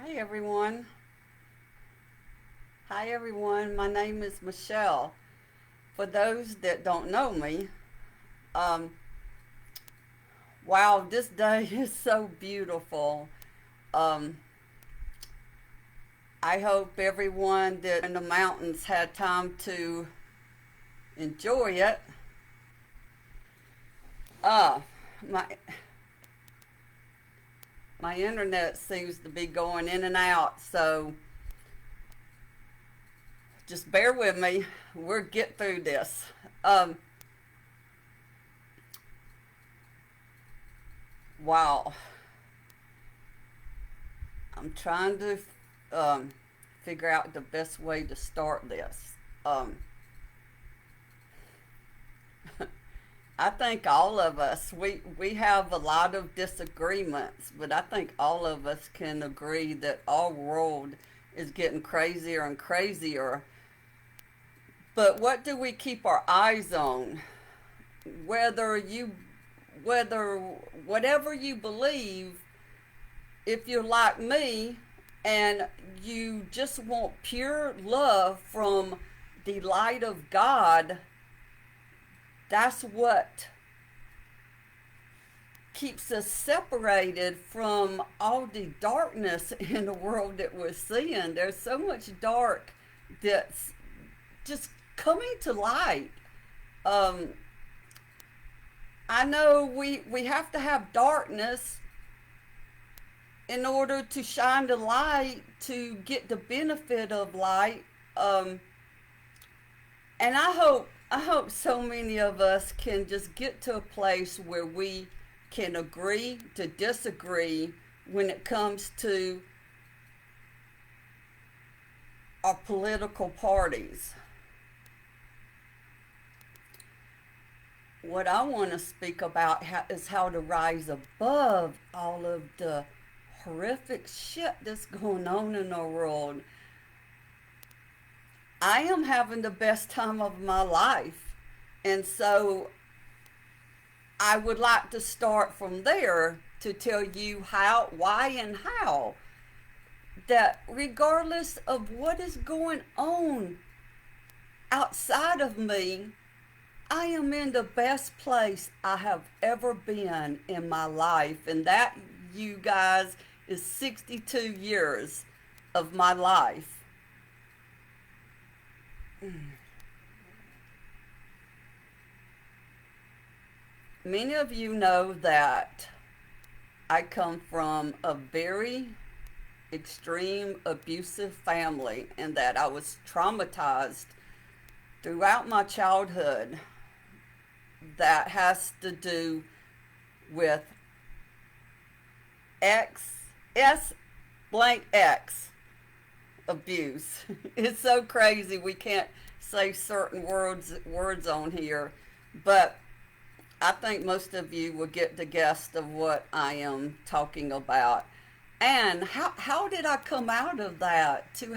Hi everyone. Hi everyone. My name is Michelle. For those that don't know me, um, wow, this day is so beautiful. Um, I hope everyone that in the mountains had time to enjoy it. Uh, my my internet seems to be going in and out, so just bear with me. We'll get through this. Um, wow, I'm trying to um, figure out the best way to start this. Um, I think all of us, we have a lot of disagreements, but I think all of us can agree that our world is getting crazier and crazier. But what do we keep our eyes on? Whether you, whether whatever you believe, if you're like me and you just want pure love from the light of God, that's what keeps us separated from all the darkness in the world that we're seeing. There's so much dark that's just coming to light. Um, I know we have to have darkness in order to shine the light to get the benefit of light. Um, and I hope so many of us can just get to a place where we can agree to disagree when it comes to our political parties. What I want to speak about is how to rise above all of the horrific shit that's going on in our world. I am having the best time of my life. And so I would like to start from there to tell you how, why, and how that regardless of what is going on outside of me, I am in the best place I have ever been in my life. And that, you guys, is 62 years of my life. Many of you know that I come from a very extreme abusive family and that I was traumatized throughout my childhood. That has to do with X, S blank X abuse. It's so crazy we can't say certain words on here, but I think most of you will get the gist of what I am talking about. And how did I come out of that to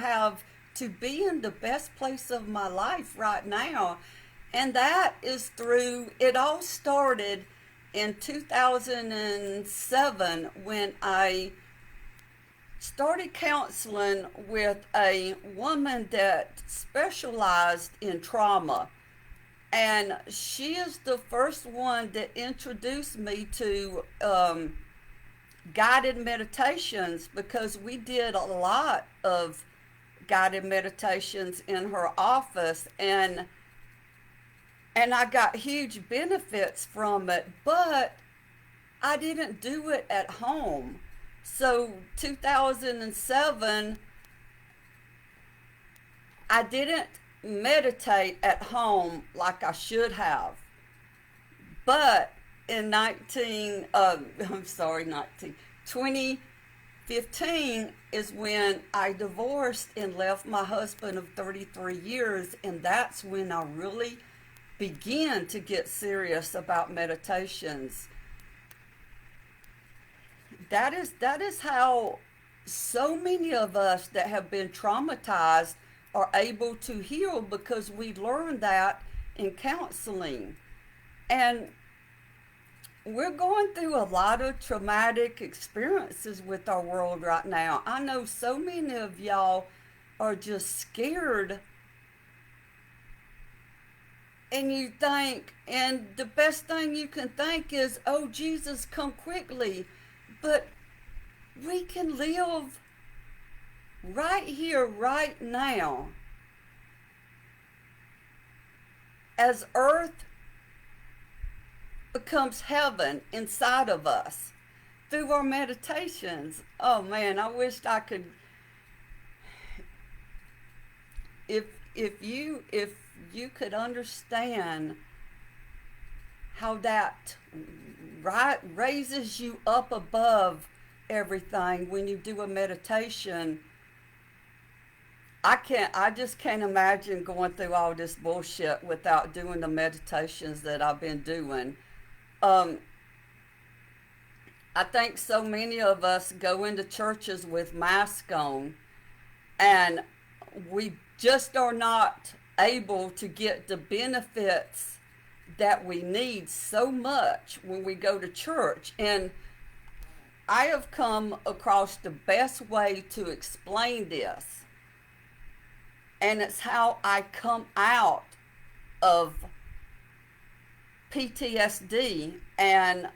be in the best place of my life right now? And that is through it all started in 2007 when I started counseling with a woman that specialized in trauma. And she is the first one that introduced me to guided meditations because we did a lot of guided meditations in her office, and I got huge benefits from it, but I didn't do it at home. So 2007, I didn't meditate at home like I should have. But in I'm sorry, 2015 is when I divorced and left my husband of 33 years. And that's when I really began to get serious about meditations. That is how so many of us that have been traumatized are able to heal because we learned that in counseling. And we're going through a lot of traumatic experiences with our world right now. I know so many of y'all are just scared, and you think, and the best thing you can think is, oh, Jesus, come quickly. But we can live right here, right now, as earth becomes heaven inside of us through our meditations. Oh man, I wished I could. If you could understand how that right raises you up above everything when you do a meditation. I just can't imagine going through all this bullshit without doing the meditations that I've been doing. Um, I think so many of us go into churches with masks on, and we just are not able to get the benefits that we need so much when we go to church. And I have come across the best way to explain this, and it's how I come out of PTSD. And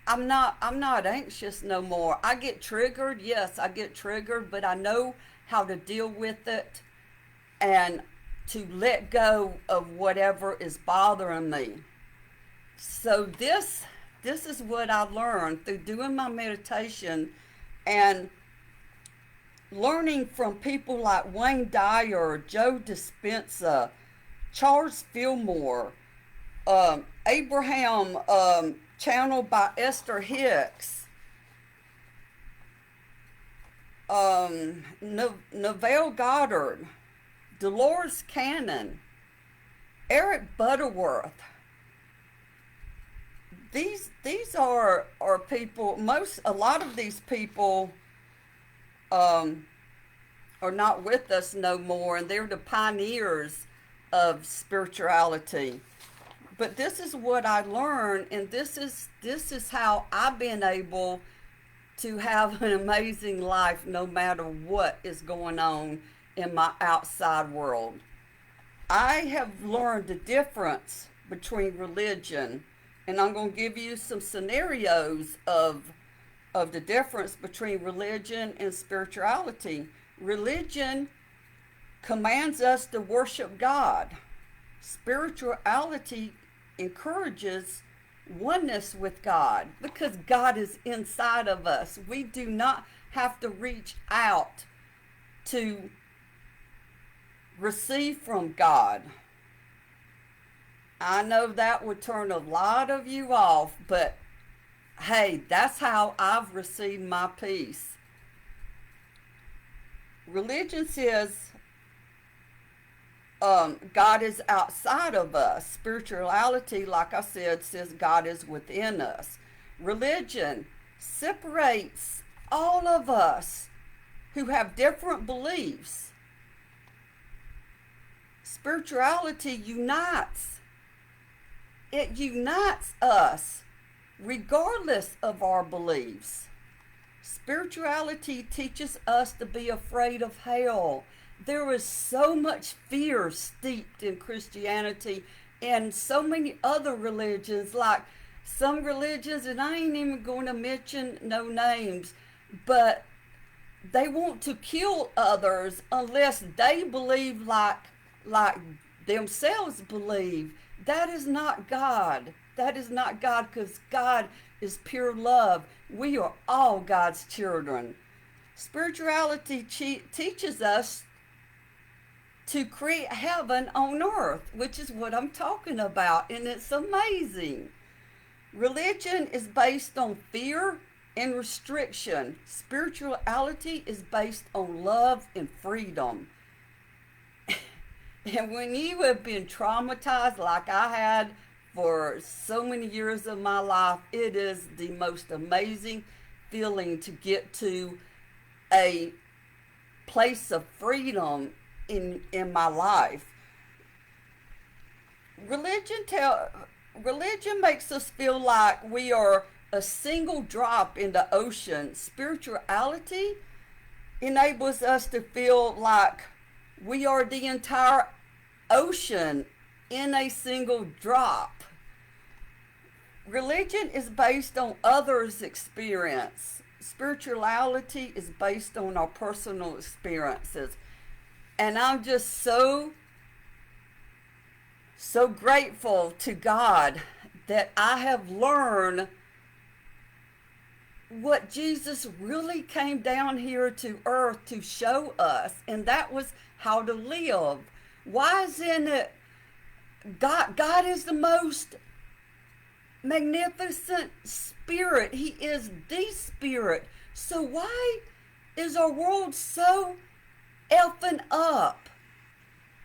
I'm not anxious no more. I get triggered, yes, I get triggered, but I know how to deal with it and to let go of whatever is bothering me. So this is what I learned through doing my meditation and learning from people like Wayne Dyer, Joe Dispenza, Charles Fillmore, Abraham, channeled by Esther Hicks, Neville Goddard, Dolores Cannon, Eric Butterworth. These are people. A lot of these people are not with us no more, and they're the pioneers of spirituality. But this is what I learned, and this is how I've been able to have an amazing life no matter what is going on in my outside world. I have learned the difference between religion, and I'm going to give you some scenarios of the difference between religion and spirituality. Religion commands us to worship God. Spirituality encourages oneness with God because God is inside of us. We do not have to reach out to receive from God. I know that would turn a lot of you off, but hey, that's how I've received my peace. Religion says God is outside of us. Spirituality, like I said, says God is within us. Religion separates all of us who have different beliefs. Spirituality unites. It unites us regardless of our beliefs. Spirituality teaches us to be afraid of hell. There is so much fear steeped in Christianity and so many other religions, like some religions, and I ain't even going to mention no names, but they want to kill others unless they believe like themselves believe. That is not God. That is not God, because God is pure love. We are all God's children. Spirituality teaches us to create heaven on earth, which is what I'm talking about, and it's amazing. Religion is based on fear and restriction. Spirituality is based on love and freedom. And when you have been traumatized like I had for so many years of my life, it is the most amazing feeling to get to a place of freedom in my life. Religion religion makes us feel like we are a single drop in the ocean. Spirituality enables us to feel like we are the entire ocean in a single drop. Religion is based on others' experience. Spirituality is based on our personal experiences. And I'm just so grateful to God that I have learned what Jesus really came down here to earth to show us, and that was how to live. Why isn't it God is the most magnificent spirit. He is the spirit. So why is our world so effing up?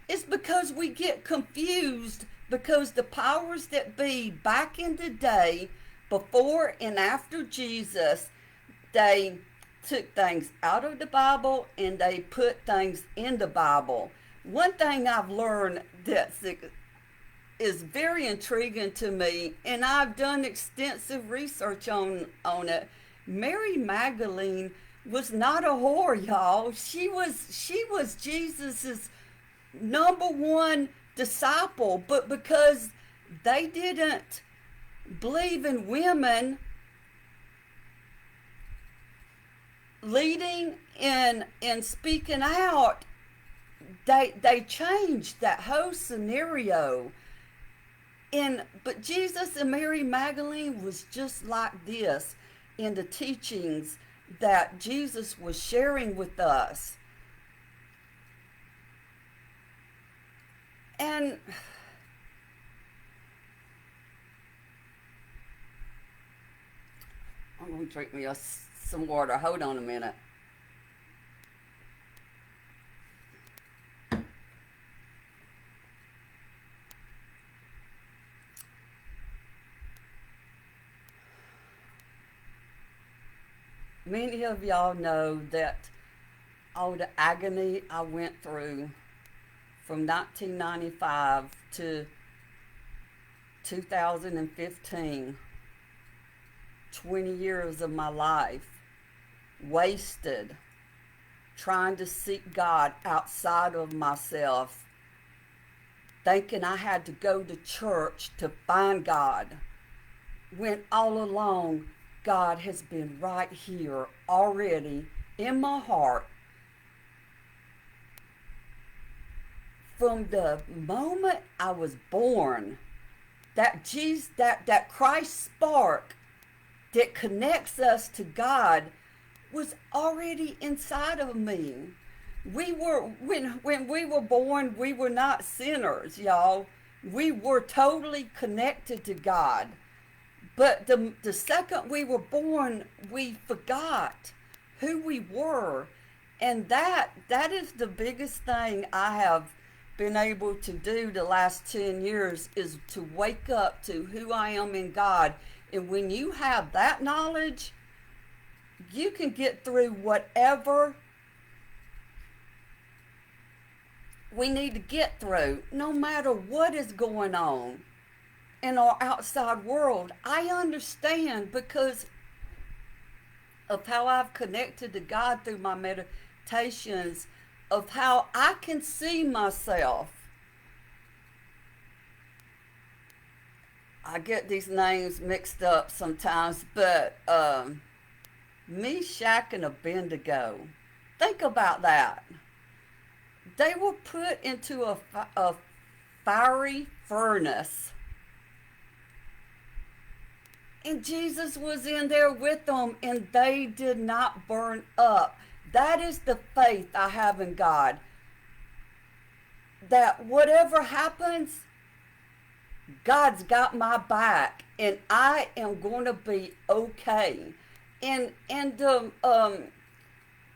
It's because we get confused, because the powers that be back in the day, before and after Jesus, they took things out of the Bible and they put things in the Bible. One thing I've learned that is very intriguing to me, and I've done extensive research on it. Mary Magdalene was not a whore, y'all. She was Jesus's number one disciple, but because they didn't believe in women leading and speaking out, they changed that whole scenario. But Jesus and Mary Magdalene was just like this in the teachings that Jesus was sharing with us. And I'm going to drink me some water. Hold on a minute. Many of y'all know that all the agony I went through from 1995 to 2015, 20 years of my life wasted trying to seek God outside of myself, thinking I had to go to church to find God, when all along God has been right here already in my heart. From the moment I was born, that Christ spark that connects us to God was already inside of me. We were, when we were born, we were not sinners, y'all. We were totally connected to God. But the second we were born, we forgot who we were. And that is the biggest thing I have been able to do the last 10 years, is to wake up to who I am in God. And when you have that knowledge, you can get through whatever we need to get through, no matter what is going on in our outside world. I understand because of how I've connected to God through my meditations, of how I can see myself. I get these names mixed up sometimes, but Meshach and Abednego, think about that. They were put into a fiery furnace, and Jesus was in there with them, and they did not burn up. That is the faith I have in God, that whatever happens, God's got my back, and I am going to be okay. And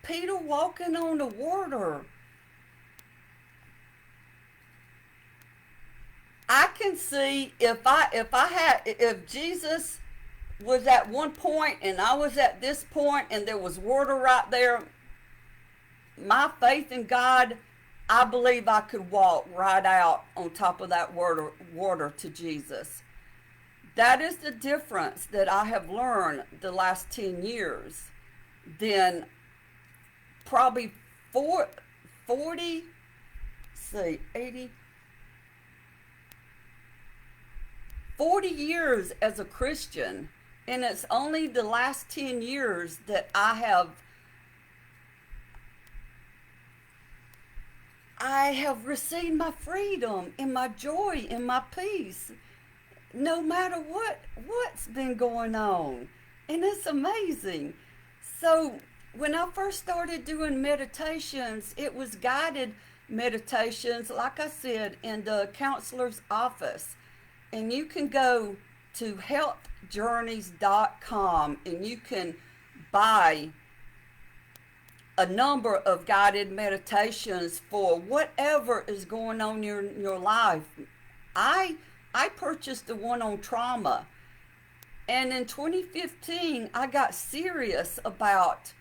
Peter walking on the water, I can see if Jesus was at one point and I was at this point and there was water right there, my faith in God, I believe I could walk right out on top of that water to Jesus. That is the difference that I have learned the last 10 years. Then probably four, 40, say 80, 40 years as a Christian. And it's only the last 10 years that I have received my freedom and my joy and my peace, no matter what's been going on. And it's amazing. So when I first started doing meditations, it was guided meditations, like I said, in the counselor's office. And you can go to healthjourneys.com and you can buy a number of guided meditations for whatever is going on in your life. I I purchased the one on trauma, and in 2015 I got serious about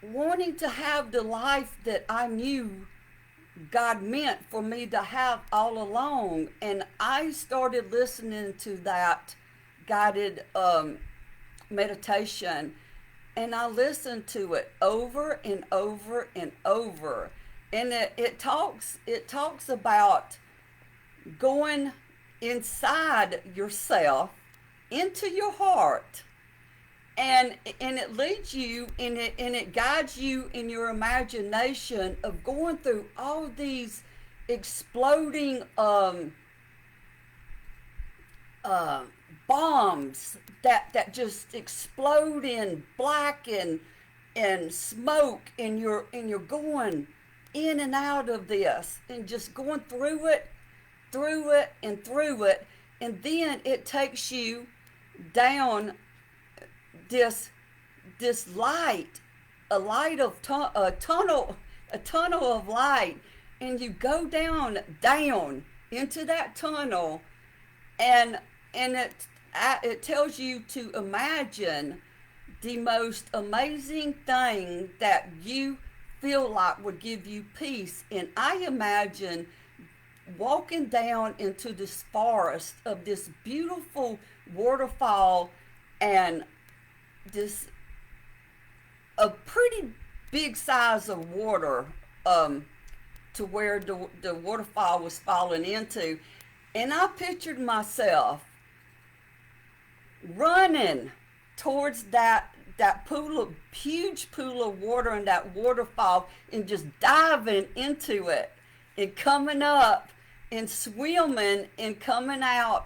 wanting to have the life that I knew God meant for me to have all along. And I started listening to that guided meditation, and I listened to it over and over and over. And it talks about going inside yourself into your heart, and it leads you, and it guides you in your imagination of going through all these exploding uh, bombs that just explode in black and smoke, and you're going in and out of this and just going through it and through it. And then it takes you down this light, a tunnel of light, and you go down into that tunnel, and it tells you to imagine the most amazing thing that you feel like would give you peace. And I imagine walking down into this forest of this beautiful waterfall, and this a pretty big size of water, to where the waterfall was falling into. And I pictured myself running towards that huge pool of water and that waterfall, and just diving into it and coming up and swimming and coming out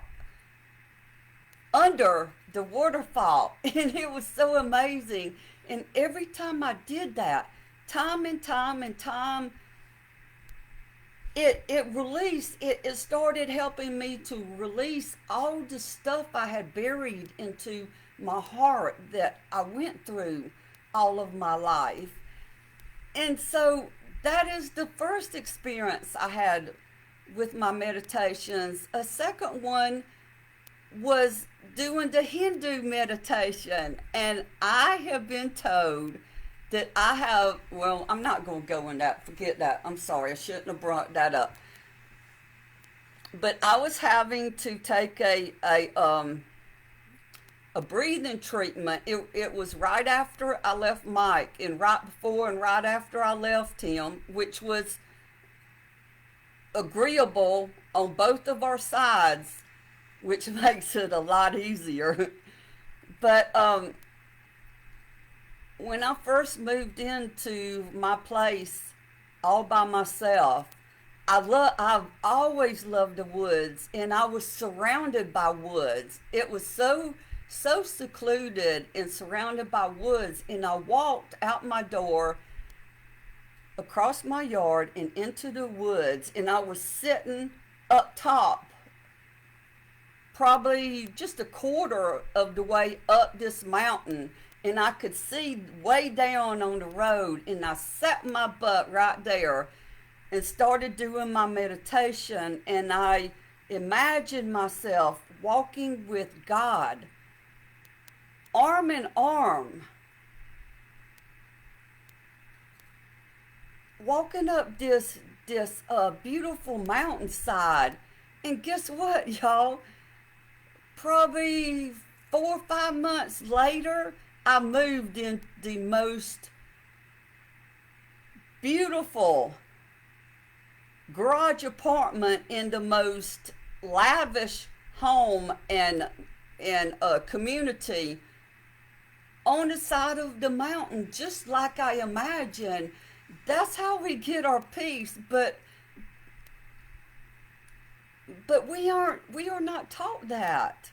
under the waterfall. And it was so amazing. And every time I did that, time and time and time, it started helping me to release all the stuff I had buried into my heart that I went through all of my life. And so that is the first experience I had with my meditations. A second one was doing the Hindu meditation, and I have been told that well, I'm not going to go in that, forget that, I'm sorry, I shouldn't have brought that up. But I was having to take a breathing treatment. It was right after I left Mike, and right before and right after I left him, which was agreeable on both of our sides, which makes it a lot easier. But when I first moved into my place all by myself, I've always loved the woods, and I was surrounded by woods. It was so secluded and surrounded by woods, and I walked out my door, across my yard, and into the woods, and I was sitting up top, probably just a quarter of the way up this mountain, and I could see way down on the road, and I sat my butt right there and started doing my meditation. And I imagined myself walking with God, arm in arm, walking up this beautiful mountainside, And guess what, y'all? Probably 4 or 5 months later, I moved in the most beautiful garage apartment in the most lavish home and community on the side of the mountain, just like I imagined. That's how we get our peace. But we are not taught that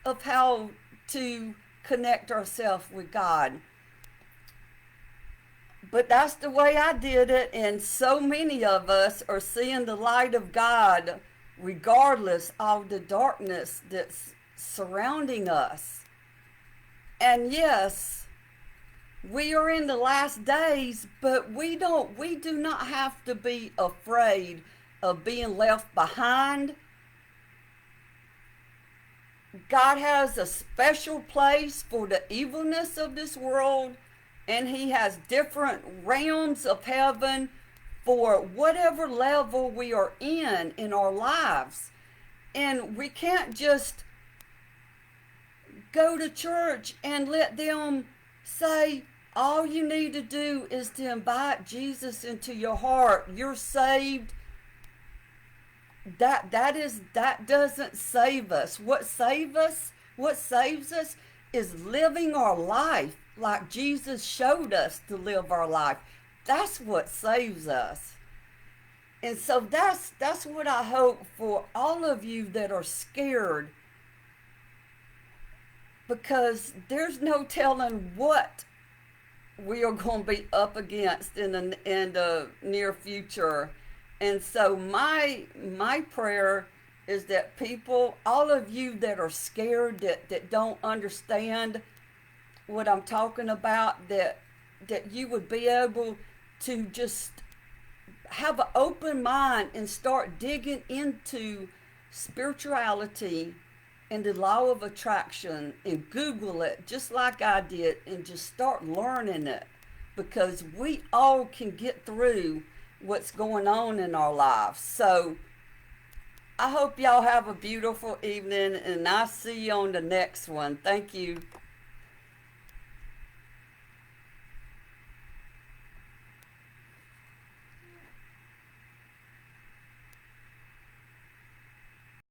of how to connect ourselves with God. But that's the way I did it, and so many of us are seeing the light of God regardless of the darkness that's surrounding us. And yes, we are in the last days, but we do not have to be afraid of being left behind. God has a special place for the evilness of this world, and He has different realms of heaven for whatever level we are in our lives. And we can't just go to church and let them say, all you need to do is to invite Jesus into your heart. You're saved. That doesn't save us. What saves us is living our life like Jesus showed us to live our life. That's what saves us. And so that's what I hope for all of you that are scared, because there's no telling what we are going to be up against in the near future. And so my prayer is that people, all of you that are scared, that don't understand what I'm talking about, that you would be able to just have an open mind and start digging into spirituality and the law of attraction and Google it just like I did and just start learning it, because we all can get through what's going on in our lives. So I hope y'all have a beautiful evening, and I'll see you on the next one. Thank you.